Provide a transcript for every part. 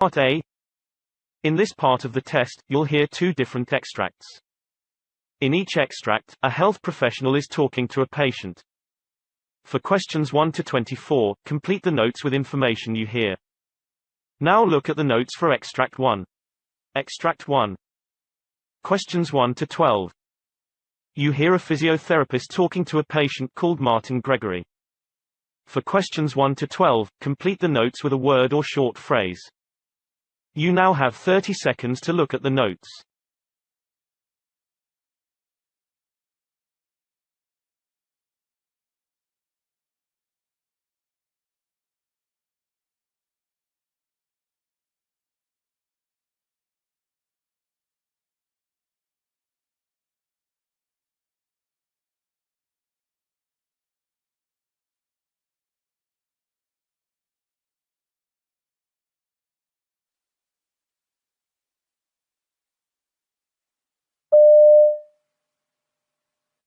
Part A. In this part of the test, you'll hear two different extracts. In each extract, a health professional is talking to a patient. For questions 1 to 24, complete the notes with information you hear. Now look at the notes for Extract 1. Extract 1. Questions 1 to 12. You hear a physiotherapist talking to a patient called Martin Gregory. For questions 1 to 12, complete the notes with a word or short phrase. You now have 30 seconds to look at the notes.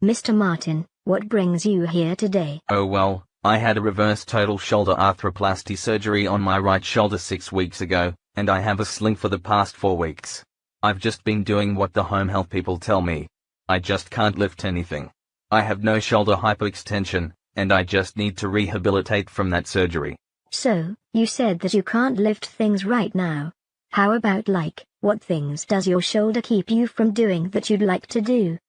Mr. Martin, what brings you here today? Oh well, I had a reverse total shoulder arthroplasty surgery on my right shoulder 6 weeks ago, and I have a sling for the past 4 weeks. I've just been doing what the home health people tell me. I just can't lift anything. I have no shoulder hyperextension, and I just need to rehabilitate from that surgery. So, you said that you can't lift things right now. How about what things does your shoulder keep you from doing that you'd like to do?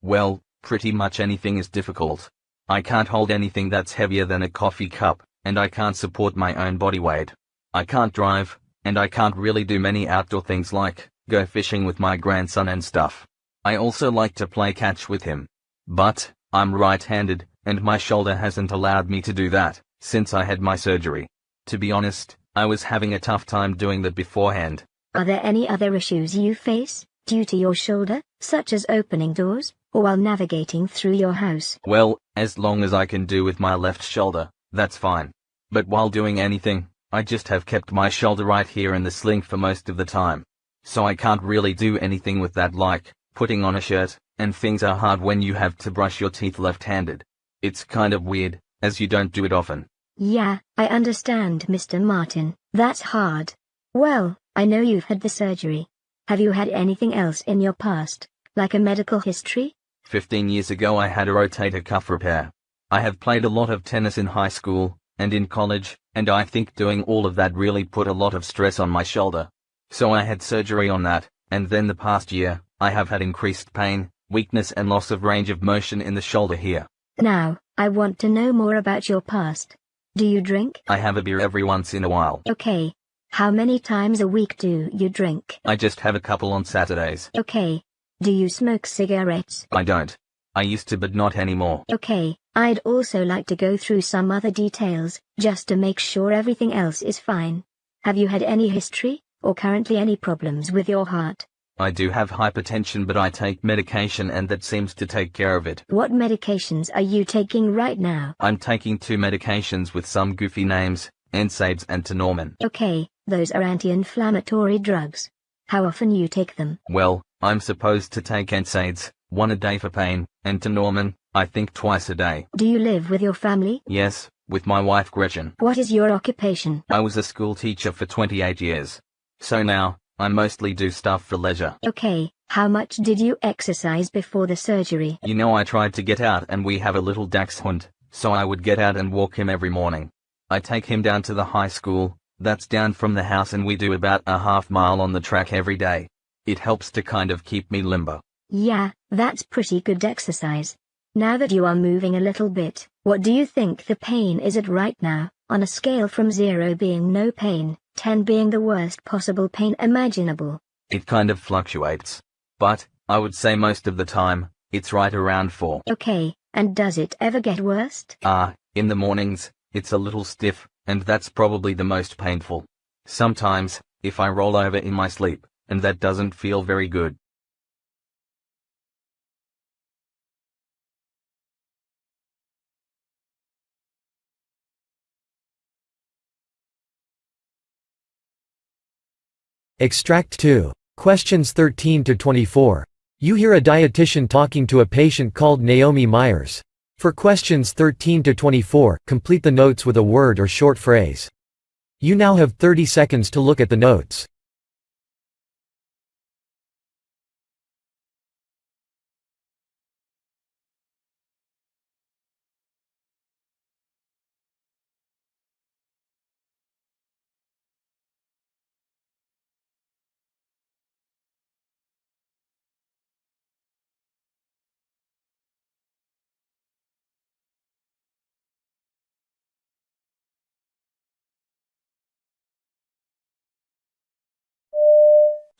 Well, pretty much anything is difficult. I can't hold anything that's heavier than a coffee cup, and I can't support my own body weight. I can't drive, and I can't really do many outdoor things like go fishing with my grandson and stuff. I also like to play catch with him. But I'm right-handed, and my shoulder hasn't allowed me to do that since I had my surgery. To be honest, I was having a tough time doing that beforehand. Are there any other issues you face due to your shoulder, such as opening doors, or while navigating through your house? Well, as long as I can do with my left shoulder, that's fine. But while doing anything, I just have kept my shoulder right here in the sling for most of the time. So I can't really do anything with that, like putting on a shirt, and things are hard when you have to brush your teeth left-handed. It's kind of weird, as you don't do it often. Yeah, I understand, Mr. Martin. That's hard. Well, I know you've had the surgery. Have you had anything else in your past, like a medical history? 15 years ago I had a rotator cuff repair. I have played a lot of tennis in high school, and in college, and I think doing all of that really put a lot of stress on my shoulder. So I had surgery on that, and then the past year, I have had increased pain, weakness and loss of range of motion in the shoulder here. Now, I want to know more about your past. Do you drink? I have a beer every once in a while. Okay. How many times a week do you drink? I just have a couple on Saturdays. Okay. Do you smoke cigarettes? I don't. I used to, but not anymore. Okay, I'd also like to go through some other details, just to make sure everything else is fine. Have you had any history, or currently any problems with your heart? I do have hypertension, but I take medication and that seems to take care of it. What medications are you taking right now? I'm taking 2 medications with some goofy names, NSAIDs and Tenormin. Okay, those are anti-inflammatory drugs. How often you take them? Well, I'm supposed to take NSAIDs, 1 a day for pain, and Tenormin, I think twice a day. Do you live with your family? Yes, with my wife Gretchen. What is your occupation? I was a school teacher for 28 years. So now, I mostly do stuff for leisure. Okay, how much did you exercise before the surgery? You know, I tried to get out, and we have a little dachshund, so I would get out and walk him every morning. I take him down to the high school, that's down from the house, and we do about a half mile on the track every day. It helps to kind of keep me limber. Yeah, that's pretty good exercise. Now that you are moving a little bit, what do you think the pain is at right now, on a scale from 0 being no pain, 10 being the worst possible pain imaginable? It kind of fluctuates. But, I would say most of the time, it's right around 4. Okay, and does it ever get worse? In the mornings, it's a little stiff, and that's probably the most painful. Sometimes, if I roll over in my sleep, and that doesn't feel very good. Extract 2. Questions 13 to 24. You hear a dietitian talking to a patient called Naomi Myers. For questions 13 to 24, complete the notes with a word or short phrase. You now have 30 seconds to look at the notes.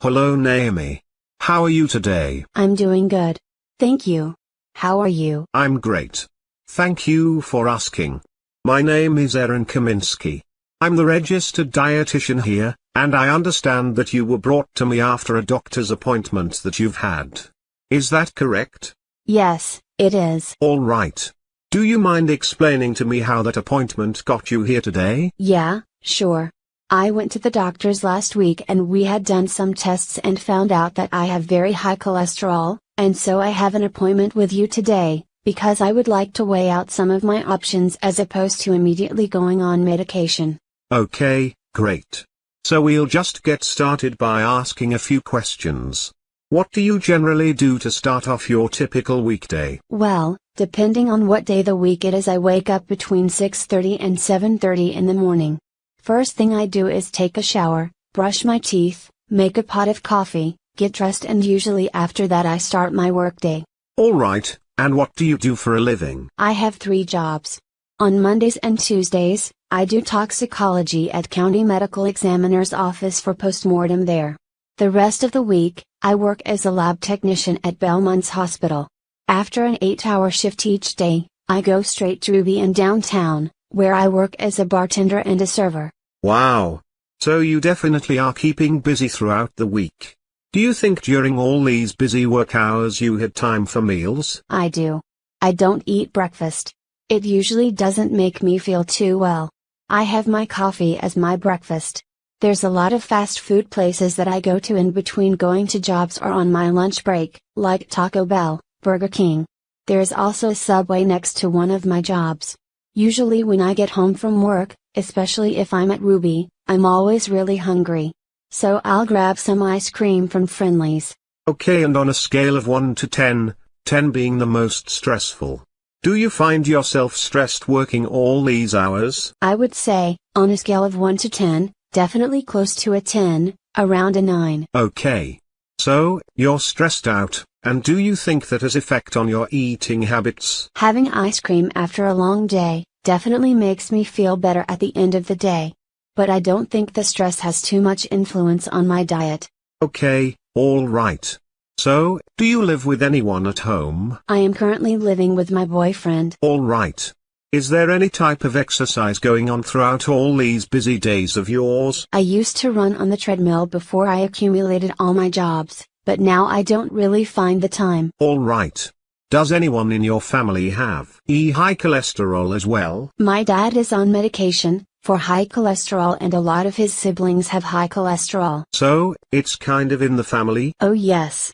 Hello Naomi. How are you today? I'm doing good. Thank you. How are you? I'm great. Thank you for asking. My name is Aaron Kaminsky. I'm the registered dietitian here, and I understand that you were brought to me after a doctor's appointment that you've had. Is that correct? Yes, it is. All right. Do you mind explaining to me how that appointment got you here today? Yeah, sure. I went to the doctor's last week and we had done some tests and found out that I have very high cholesterol, and so I have an appointment with you today, because I would like to weigh out some of my options as opposed to immediately going on medication. Okay, great. So we'll just get started by asking a few questions. What do you generally do to start off your typical weekday? Well, depending on what day the week it is, I wake up between 6:30 and 7:30 in the morning. First thing I do is take a shower, brush my teeth, make a pot of coffee, get dressed, and usually after that I start my workday. All right, and what do you do for a living? I have 3 jobs. On Mondays and Tuesdays, I do toxicology at County Medical Examiner's Office for postmortem there. The rest of the week, I work as a lab technician at Belmont's Hospital. After an 8-hour shift each day, I go straight to Ruby in downtown, where I work as a bartender and a server. Wow. So you definitely are keeping busy throughout the week. Do you think during all these busy work hours you had time for meals? I do. I don't eat breakfast. It usually doesn't make me feel too well. I have my coffee as my breakfast. There's a lot of fast food places that I go to in between going to jobs or on my lunch break, like Taco Bell, Burger King. There's also a Subway next to one of my jobs. Usually when I get home from work, especially if I'm at Ruby, I'm always really hungry. So I'll grab some ice cream from Friendly's. Okay, and on a scale of 1 to 10, 10 being the most stressful, do you find yourself stressed working all these hours? I would say, on a scale of 1 to 10, definitely close to a 10, around a 9. Okay. So, you're stressed out, and do you think that has effect on your eating habits? Having ice cream after a long day, definitely makes me feel better at the end of the day. But I don't think the stress has too much influence on my diet. Okay, all right. So, do you live with anyone at home? I am currently living with my boyfriend. All right. Is there any type of exercise going on throughout all these busy days of yours? I used to run on the treadmill before I accumulated all my jobs, but now I don't really find the time. All right. Does anyone in your family have high cholesterol as well? My dad is on medication for high cholesterol, and a lot of his siblings have high cholesterol. So, it's kind of in the family? Oh yes.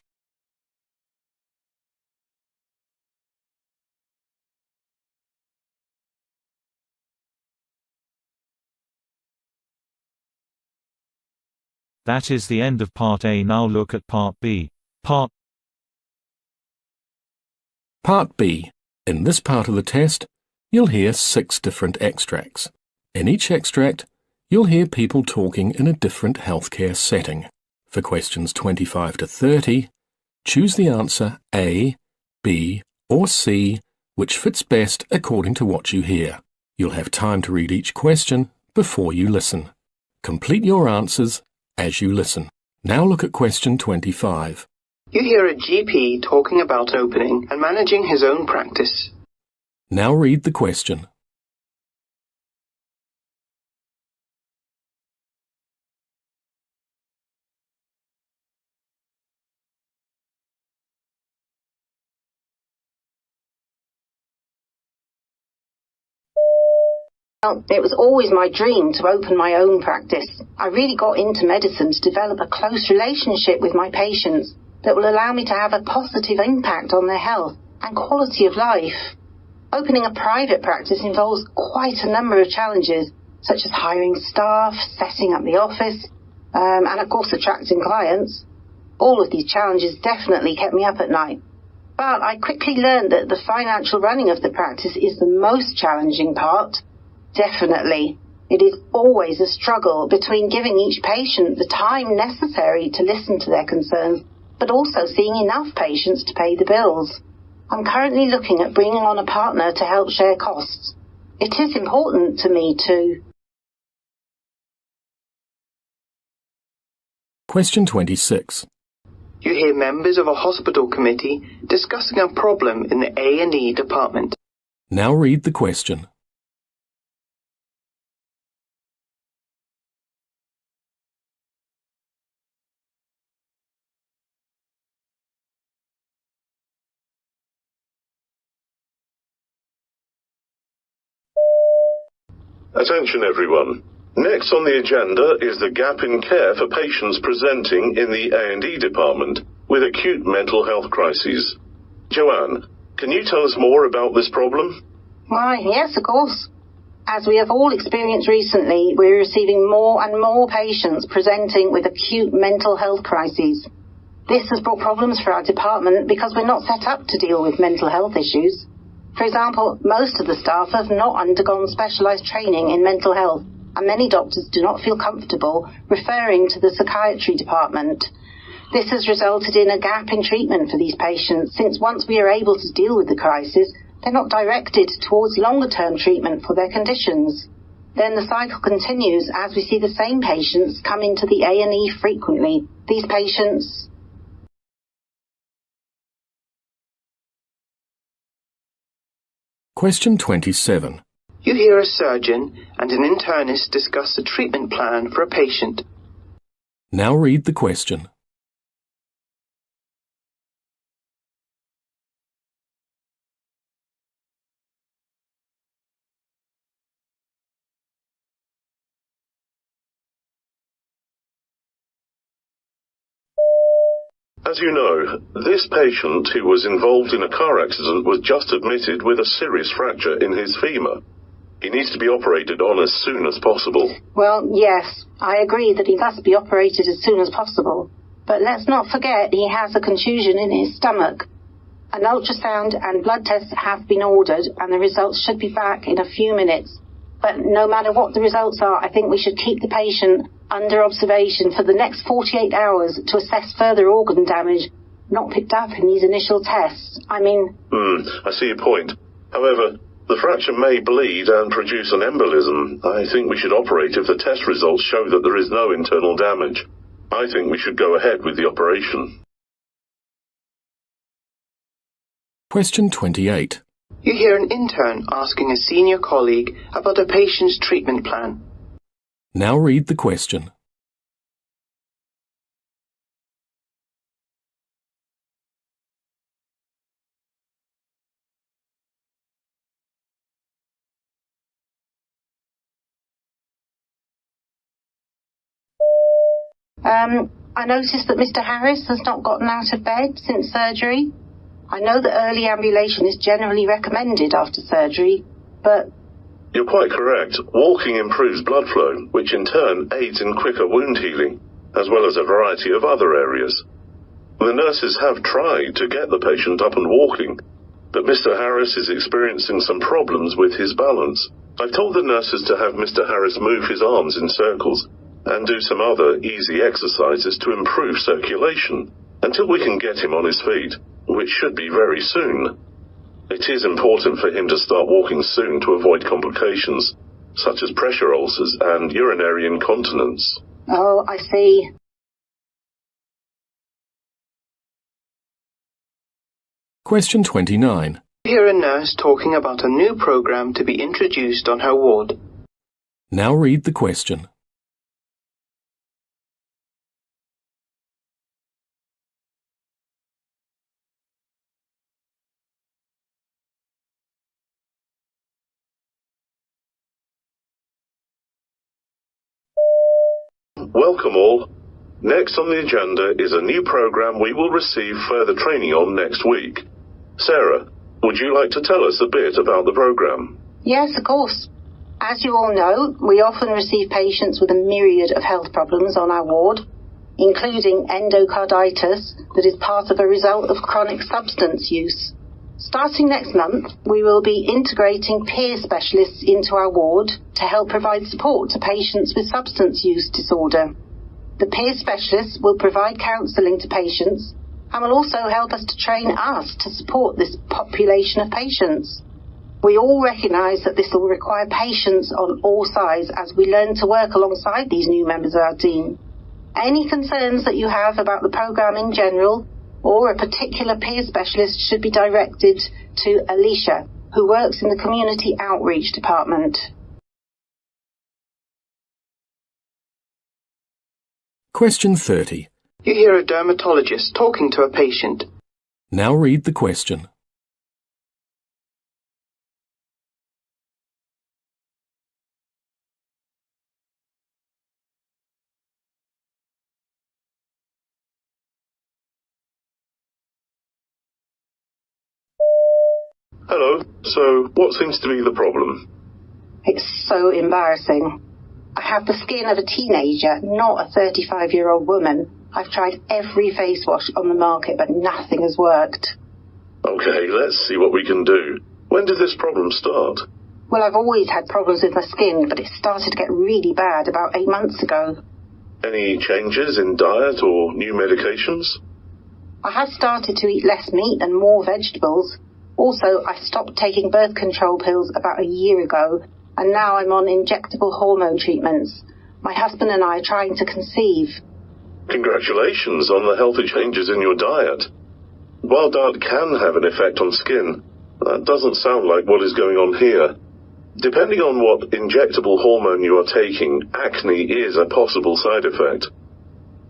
That is the end of Part A. Now look at Part B. Part B. In this part of the test, you'll hear 6 different extracts. In each extract, you'll hear people talking in a different healthcare setting. For questions 25 to 30, choose the answer A, B, or C, which fits best according to what you hear. You'll have time to read each question before you listen. Complete your answers as you listen. Now look at question 25. You hear a GP talking about opening and managing his own practice. Now read the question. Well, it was always my dream to open my own practice. I really got into medicine to develop a close relationship with my patients that will allow me to have a positive impact on their health and quality of life. Opening a private practice involves quite a number of challenges, such as hiring staff, setting up the office, and of course attracting clients. All of these challenges definitely kept me up at night. But I quickly learned that the financial running of the practice is the most challenging part. Definitely. It is always a struggle between giving each patient the time necessary to listen to their concerns, but also seeing enough patients to pay the bills. I'm currently looking at bringing on a partner to help share costs. It is important to me to... Question 26. You hear members of a hospital committee discussing a problem in the A&E department. Now read the question. Attention everyone. Next on the agenda is the gap in care for patients presenting in the A&E department with acute mental health crises. Joanne, can you tell us more about this problem? Why, yes, of course. As we have all experienced recently, we're receiving more and more patients presenting with acute mental health crises. This has brought problems for our department because we're not set up to deal with mental health issues. For example, most of the staff have not undergone specialised training in mental health, and many doctors do not feel comfortable referring to the psychiatry department. This has resulted in a gap in treatment for these patients, since once we are able to deal with the crisis, they're not directed towards longer-term treatment for their conditions. Then the cycle continues as we see the same patients come into the A&E frequently. These patients... Question 27. You hear a surgeon and an internist discuss a treatment plan for a patient. Now read the question. As you know, this patient who was involved in a car accident was just admitted with a serious fracture in his femur. He needs to be operated on as soon as possible. Well, yes, I agree that he must be operated as soon as possible. But let's not forget he has a contusion in his stomach. An ultrasound and blood tests have been ordered, and the results should be back in a few minutes. But no matter what the results are, I think we should keep the patient under observation for the next 48 hours to assess further organ damage not picked up in these initial tests. I see your point. However, the fracture may bleed and produce an embolism. I think we should operate if the test results show that there is no internal damage. I think we should go ahead with the operation. Question 28. You hear an intern asking a senior colleague about a patient's treatment plan. Now read the question. I noticed that Mr. Harris has not gotten out of bed since surgery. I know that early ambulation is generally recommended after surgery, but... You're quite correct. Walking improves blood flow, which in turn aids in quicker wound healing, as well as a variety of other areas. The nurses have tried to get the patient up and walking, but Mr. Harris is experiencing some problems with his balance. I've told the nurses to have Mr. Harris move his arms in circles and do some other easy exercises to improve circulation until we can get him on his feet, which should be very soon. It is important for him to start walking soon to avoid complications, such as pressure ulcers and urinary incontinence. Oh, I see. Question 29. You hear a nurse talking about a new program to be introduced on her ward. Now read the question. Welcome all. Next on the agenda is a new program we will receive further training on next week. Sarah, would you like to tell us a bit about the program? Yes, of course. As you all know, we often receive patients with a myriad of health problems on our ward, including endocarditis that is part of a result of chronic substance use. Starting next month, we will be integrating peer specialists into our ward to help provide support to patients with substance use disorder. The peer specialists will provide counselling to patients and will also help us to train us to support this population of patients. We all recognise that this will require patience on all sides as we learn to work alongside these new members of our team. Any concerns that you have about the programme in general or a particular peer specialist should be directed to Alicia, who works in the Community Outreach Department. Question 30. You hear a dermatologist talking to a patient. Now read the question. Hello, so what seems to be the problem? It's so embarrassing. I have the skin of a teenager, not a 35-year-old woman. I've tried every face wash on the market, but nothing has worked. Okay, let's see what we can do. When did this problem start? Well, I've always had problems with my skin, but it started to get really bad about 8 months ago. Any changes in diet or new medications? I have started to eat less meat and more vegetables. Also, I stopped taking birth control pills about a year ago, and now I'm on injectable hormone treatments. My husband and I are trying to conceive. Congratulations on the healthy changes in your diet. While diet can have an effect on skin, that doesn't sound like what is going on here. Depending on what injectable hormone you are taking, acne is a possible side effect.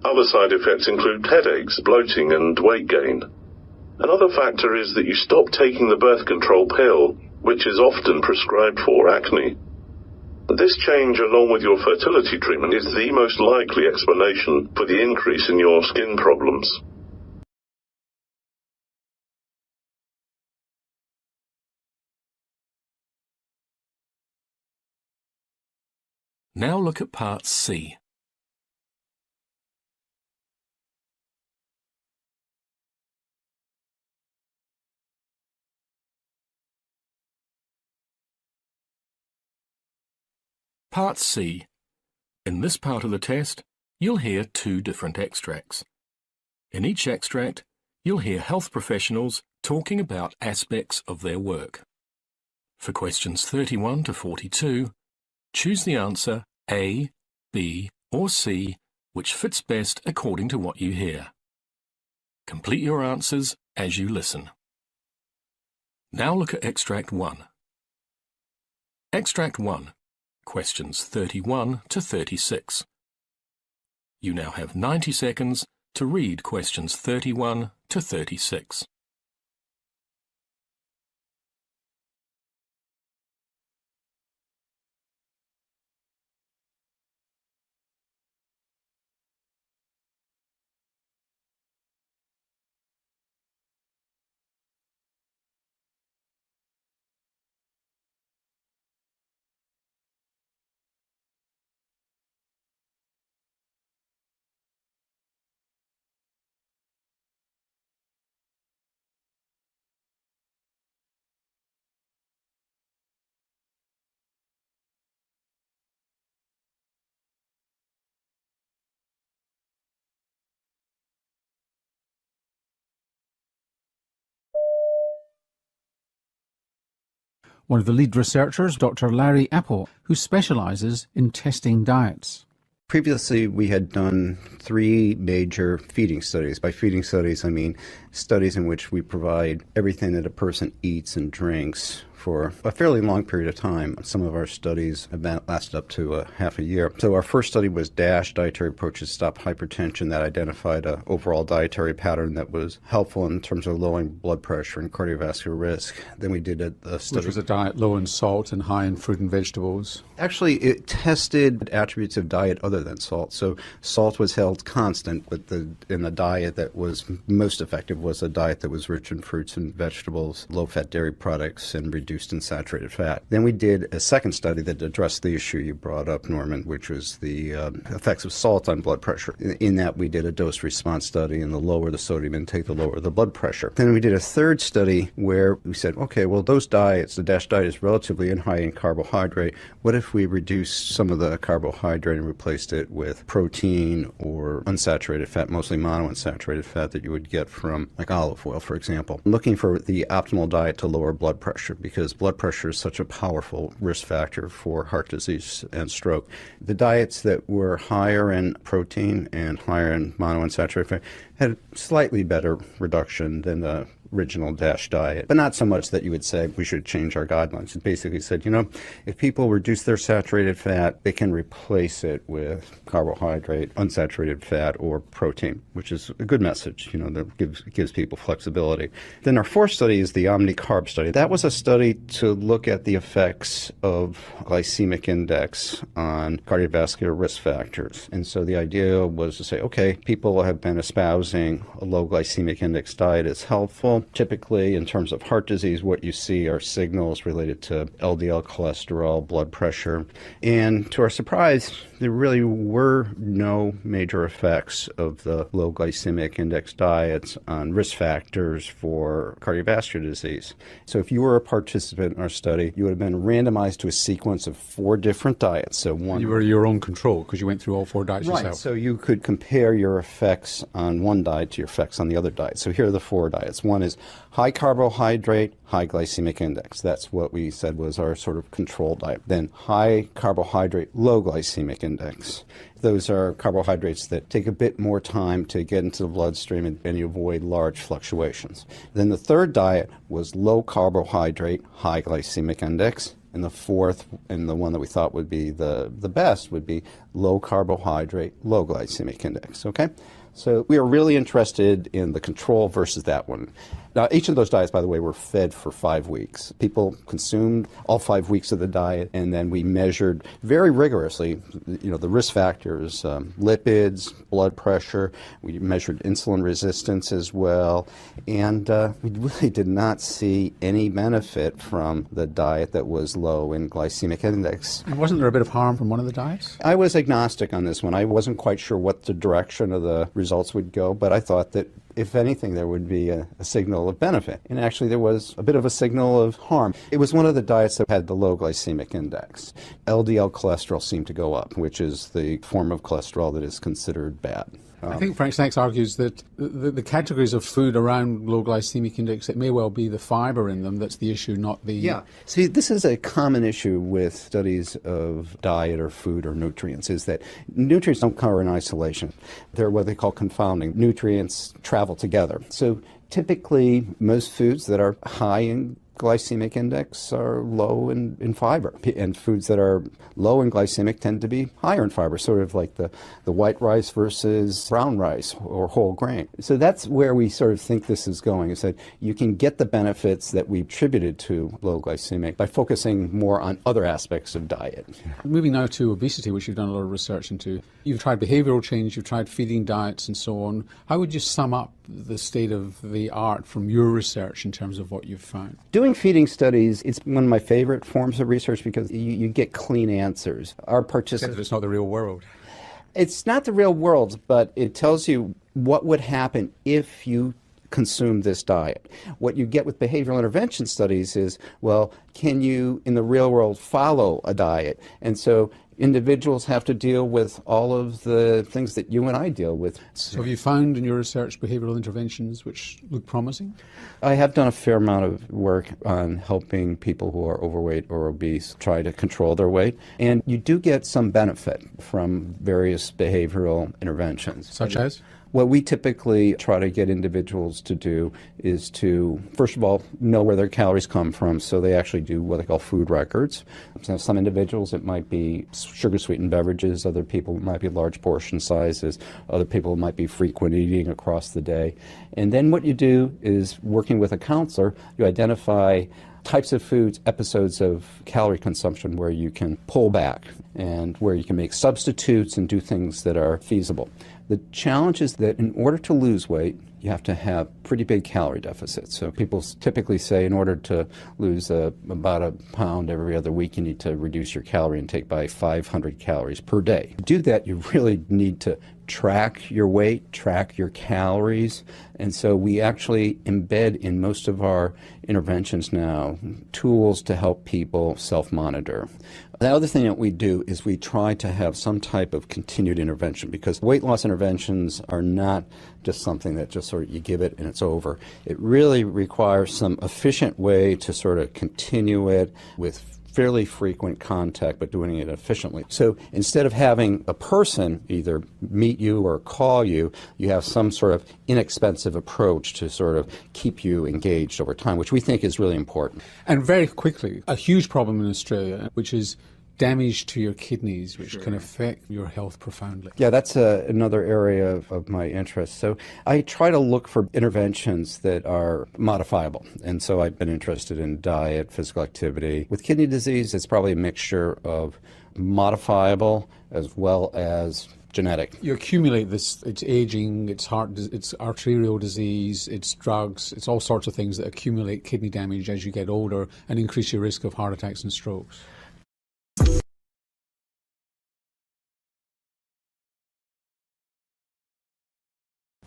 Other side effects include headaches, bloating, and weight gain. Another factor is that you stop taking the birth control pill, which is often prescribed for acne. This change, along with your fertility treatment, is the most likely explanation for the increase in your skin problems. Now look at part C. Part C. In this part of the test, you'll hear 2 different extracts. In each extract, you'll hear health professionals talking about aspects of their work. For questions 31 to 42, choose the answer A, B, or C, which fits best according to what you hear. Complete your answers as you listen. Now look at Extract 1. Extract 1. Questions 31 to 36. You now have 90 seconds to read questions 31 to 36. One of the lead researchers, Dr. Larry Apple, who specialises in testing diets. Previously, we had done 3 major feeding studies. By feeding studies, I mean studies in which we provide everything that a person eats and drinks for a fairly long period of time. Some of our studies have lasted up to half a year. So our first study was DASH, Dietary Approaches to Stop Hypertension, that identified an overall dietary pattern that was helpful in terms of lowering blood pressure and cardiovascular risk. Then we did a study. Which was a diet low in salt and high in fruit and vegetables. Actually, it tested attributes of diet other than salt. So salt was held constant, but in the diet that was most effective was a diet that was rich in fruits and vegetables, low-fat dairy products, and reduced reduced in saturated fat. Then we did a second study that addressed the issue you brought up, Norman, which was the effects of salt on blood pressure. In that, we did a dose-response study, and the lower the sodium intake, the lower the blood pressure. Then we did a third study where we said, okay, well, those diets, the DASH diet is relatively high in carbohydrate. What if we reduce some of the carbohydrate and replaced it with protein or unsaturated fat, mostly monounsaturated fat that you would get from like olive oil, for example? Looking for the optimal diet to lower blood pressure, because blood pressure is such a powerful risk factor for heart disease and stroke. The diets that were higher in protein and higher in monounsaturated fat had slightly better reduction than the original DASH diet, but not so much that you would say we should change our guidelines. It basically said, if people reduce their saturated fat, they can replace it with carbohydrate, unsaturated fat, or protein, which is a good message, that gives people flexibility. Then our fourth study is the OmniCarb study. That was a study to look at the effects of glycemic index on cardiovascular risk factors. And so the idea was to say, okay, people have been espousing a low glycemic index diet is helpful. Typically, in terms of heart disease, what you see are signals related to LDL cholesterol, blood pressure. And to our surprise, there really were no major effects of the low glycemic index diets on risk factors for cardiovascular disease. So if you were a participant in our study, you would have been randomized to a sequence of 4 different diets. So one, you were your own control because you went through all 4 diets right, yourself. So you could compare your effects on one diet to your effects on the other diet. So here are the 4 diets. One is high carbohydrate, high glycemic index. That's what we said was our sort of control diet. Then high carbohydrate, low glycemic index. Those are carbohydrates that take a bit more time to get into the bloodstream and you avoid large fluctuations. Then the third diet was low carbohydrate, high glycemic index. And the fourth, and the one that we thought would be the best, would be low carbohydrate, low glycemic index. Okay? So we are really interested in the control versus that one. Now, each of those diets, by the way, were fed for 5 weeks. People consumed all 5 weeks of the diet, and then we measured very rigorously, the risk factors, lipids, blood pressure. We measured insulin resistance as well, and we really did not see any benefit from the diet that was low in glycemic index. And wasn't there a bit of harm from one of the diets? I was agnostic on this one. I wasn't quite sure what the direction of the results would go, but I thought that if anything, there would be a signal of benefit. And actually, there was a bit of a signal of harm. It was one of the diets that had the low glycemic index. LDL cholesterol seemed to go up, which is the form of cholesterol that is considered bad. I think Frank Snacks argues that the categories of food around low glycemic index, it may well be the fibre in them that's the issue, not the... Yeah. See, this is a common issue with studies of diet or food or nutrients, is that nutrients don't come in isolation. They're what they call confounding. Nutrients travel together. So typically, most foods that are high in glycemic index are low in fiber, and foods that are low in glycemic tend to be higher in fiber, sort of like the white rice versus brown rice or whole grain. So that's where we sort of think this is going, is that you can get the benefits that we attributed to low glycemic by focusing more on other aspects of diet. Moving now to obesity, which you've done a lot of research into. You've tried behavioural change, you've tried feeding diets and so on. How would you sum up the state of the art from your research in terms of what you've found? Doing feeding studies, it's one of my favorite forms of research because you get clean answers. Our participants... It's not the real world. It's not the real world, but it tells you what would happen if you consume this diet. What you get with behavioral intervention studies is, well, can you, in the real world, follow a diet? And so individuals have to deal with all of the things that you and I deal with. So have you found in your research behavioural interventions which look promising? I have done a fair amount of work on helping people who are overweight or obese try to control their weight. And you do get some benefit from various behavioural interventions. Such as? What we typically try to get individuals to do is to, first of all, know where their calories come from, so they actually do what they call food records. So some individuals, it might be sugar-sweetened beverages, other people it might be large portion sizes, other people it might be frequent eating across the day. And then what you do is, working with a counselor, you identify types of foods, episodes of calorie consumption where you can pull back and where you can make substitutes and do things that are feasible. The challenge is that in order to lose weight, you have to have pretty big calorie deficits. So people typically say in order to lose about a pound every other week, you need to reduce your calorie intake by 500 calories per day. To do that, you really need to track your weight, track your calories, and so we actually embed in most of our interventions now tools to help people self-monitor. The other thing that we do is we try to have some type of continued intervention, because weight loss interventions are not just something that just sort of you give it and it's over. It really requires some efficient way to sort of continue it with fairly frequent contact, but doing it efficiently. So instead of having a person either meet you or call you, you have some sort of inexpensive approach to sort of keep you engaged over time, which we think is really important. And very quickly, a huge problem in Australia, which is damage to your kidneys, which can affect your health profoundly. Yeah, that's another area of my interest. So I try to look for interventions that are modifiable. And so I've been interested in diet, physical activity. With kidney disease, it's probably a mixture of modifiable as well as genetic. You accumulate this, it's aging, it's it's arterial disease, it's drugs, it's all sorts of things that accumulate kidney damage as you get older and increase your risk of heart attacks and strokes.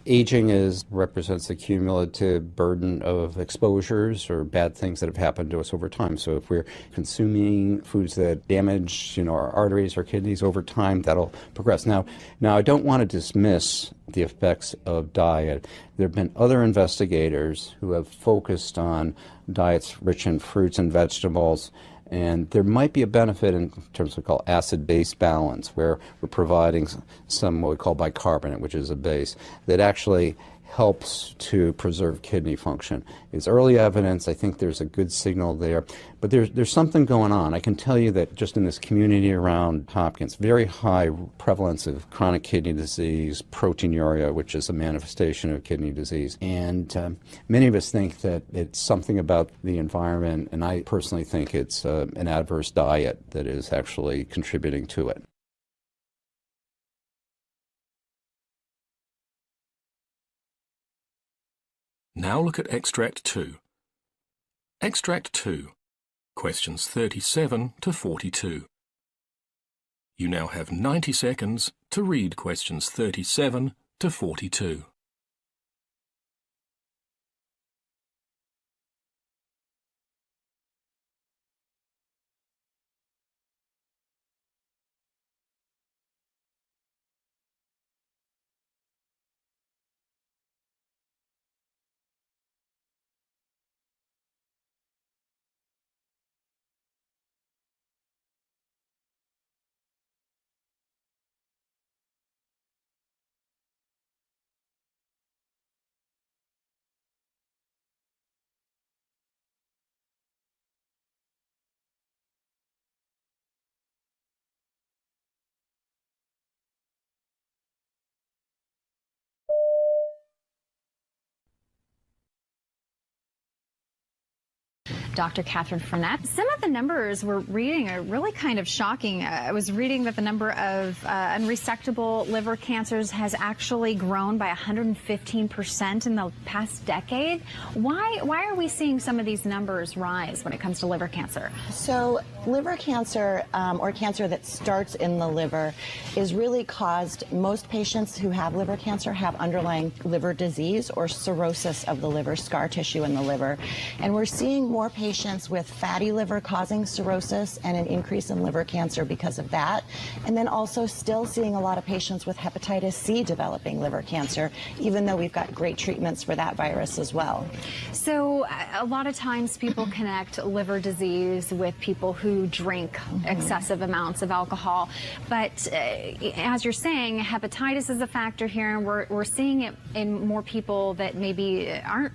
Aging represents the cumulative burden of exposures or bad things that have happened to us over time. So if we're consuming foods that damage, our arteries or kidneys over time, that'll progress. Now I don't want to dismiss the effects of diet. There have been other investigators who have focused on diets rich in fruits and vegetables, and there might be a benefit in terms of what we call acid-base balance, where we're providing some what we call bicarbonate, which is a base, that actually helps to preserve kidney function. It's early evidence. I think there's a good signal there. But there's something going on. I can tell you that just in this community around Hopkins, very high prevalence of chronic kidney disease, proteinuria, which is a manifestation of kidney disease. And many of us think that it's something about the environment, and I personally think it's an adverse diet that is actually contributing to it. Now look at Extract 2. Extract 2, questions 37 to 42. You now have 90 seconds to read questions 37 to 42. Dr. Catherine Fournette. Some of the numbers we're reading are really kind of shocking. I was reading that the number of unresectable liver cancers has actually grown by 115% in the past decade. Why are we seeing some of these numbers rise when it comes to liver cancer? So liver cancer, or cancer that starts in the liver, is really caused, most patients who have liver cancer have underlying liver disease or cirrhosis of the liver, scar tissue in the liver. And we're seeing more patients with fatty liver causing cirrhosis and an increase in liver cancer because of that. And then also still seeing a lot of patients with hepatitis C developing liver cancer, even though we've got great treatments for that virus as well. So a lot of times people connect liver disease with people who drink excessive amounts of alcohol. But as you're saying, hepatitis is a factor here, and we're seeing it in more people that maybe aren't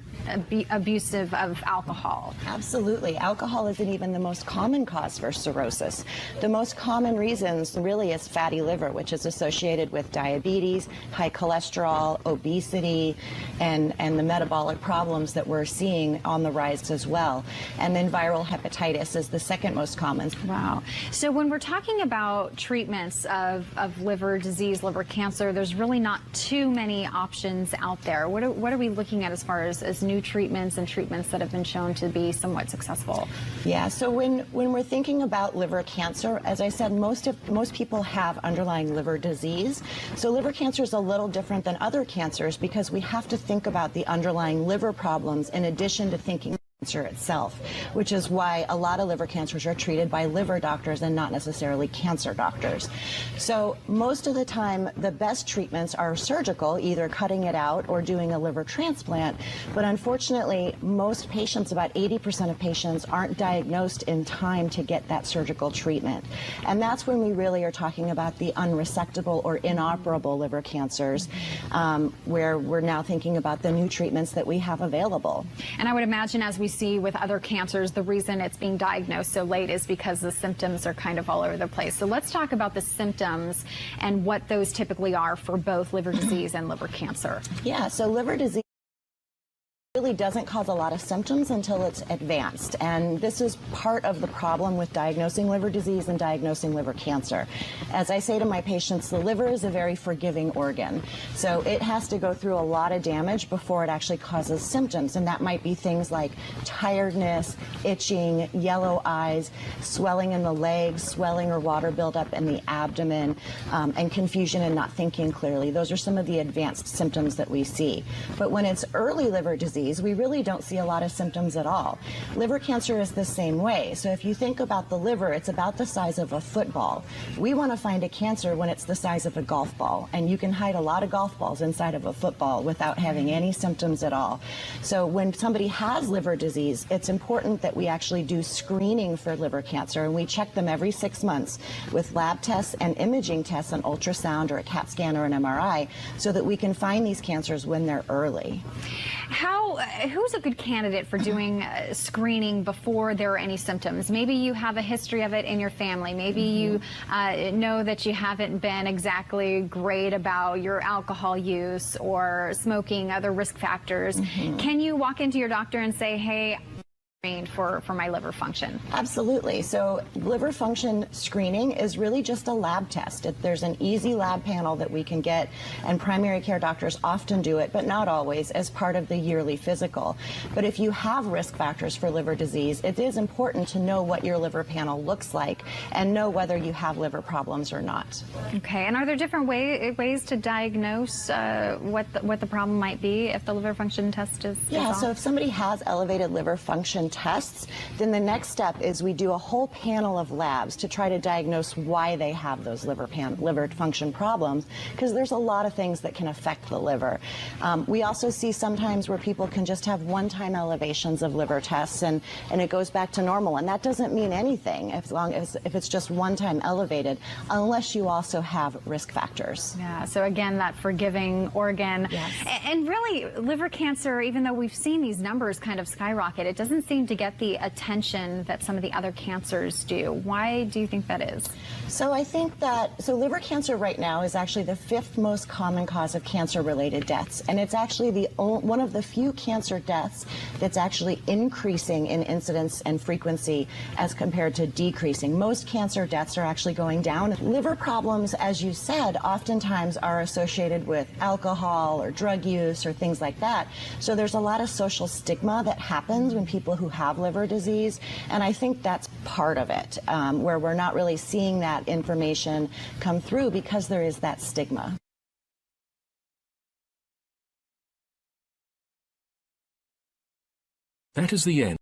abusive of alcohol. Absolutely. Alcohol isn't even the most common cause for cirrhosis. The most common reasons really is fatty liver, which is associated with diabetes, high cholesterol, obesity, and the metabolic problems that we're seeing on the rise as well. And then viral hepatitis is the second most common common. Wow. So when we're talking about treatments of liver disease, liver cancer, there's really not too many options out there. What are we looking at as far as new treatments and treatments that have been shown to be somewhat successful? Yeah, so when we're thinking about liver cancer, as I said, most people have underlying liver disease. So liver cancer is a little different than other cancers because we have to think about the underlying liver problems in addition to thinking cancer itself, which is why a lot of liver cancers are treated by liver doctors and not necessarily cancer doctors. So most of the time, the best treatments are surgical, either cutting it out or doing a liver transplant. But unfortunately, most patients, about 80% of patients, aren't diagnosed in time to get that surgical treatment. And that's when we really are talking about the unresectable or inoperable liver cancers, where we're now thinking about the new treatments that we have available. And I would imagine, as we see with other cancers, the reason it's being diagnosed so late is because the symptoms are kind of all over the place. So let's talk about the symptoms and what those typically are for both liver disease and liver cancer. Yeah, so liver disease really doesn't cause a lot of symptoms until it's advanced, and this is part of the problem with diagnosing liver disease and diagnosing liver cancer. As I say to my patients, the liver is a very forgiving organ, so it has to go through a lot of damage before it actually causes symptoms, and that might be things like tiredness, itching, yellow eyes, swelling in the legs, swelling or water buildup in the abdomen, and confusion and not thinking clearly. Those are some of the advanced symptoms that we see. But when it's early liver disease, we really don't see a lot of symptoms at all. Liver cancer is the same way. So if you think about the liver, it's about the size of a football. We want to find a cancer when it's the size of a golf ball, and you can hide a lot of golf balls inside of a football without having any symptoms at all. So when somebody has liver disease, it's important that we actually do screening for liver cancer, and we check them every 6 months with lab tests and imaging tests, an ultrasound or a CAT scan or an MRI, so that we can find these cancers when they're early. Who's a good candidate for doing screening before there are any symptoms? Maybe you have a history of it in your family. Maybe you know that you haven't been exactly great about your alcohol use or smoking, other risk factors. Can you walk into your doctor and say, hey, for my liver function? Absolutely. So liver function screening is really just a lab test. There's an easy lab panel that we can get, and primary care doctors often do it, but not always, as part of the yearly physical. But if you have risk factors for liver disease, it is important to know what your liver panel looks like and know whether you have liver problems or not. Okay. And are there different ways to diagnose what the problem might be if the liver function test is off? So if somebody has elevated liver function tests, then the next step is we do a whole panel of labs to try to diagnose why they have those liver function problems, because there's a lot of things that can affect the liver. We also see sometimes where people can just have one-time elevations of liver tests and it goes back to normal, and that doesn't mean anything if it's just one-time elevated, unless you also have risk factors. Yeah, so again, that forgiving organ. Yes. And really, liver cancer, even though we've seen these numbers kind of skyrocket, it doesn't seem to get the attention that some of the other cancers do. Why do you think that is? So I think that, liver cancer right now is actually the 5th most common cause of cancer-related deaths, and it's actually one of the few cancer deaths that's actually increasing in incidence and frequency as compared to decreasing. Most cancer deaths are actually going down. Liver problems, as you said, oftentimes are associated with alcohol or drug use or things like that. So there's a lot of social stigma that happens when people who have liver disease, and I think that's part of it, where we're not really seeing that information come through because there is that stigma. That is the end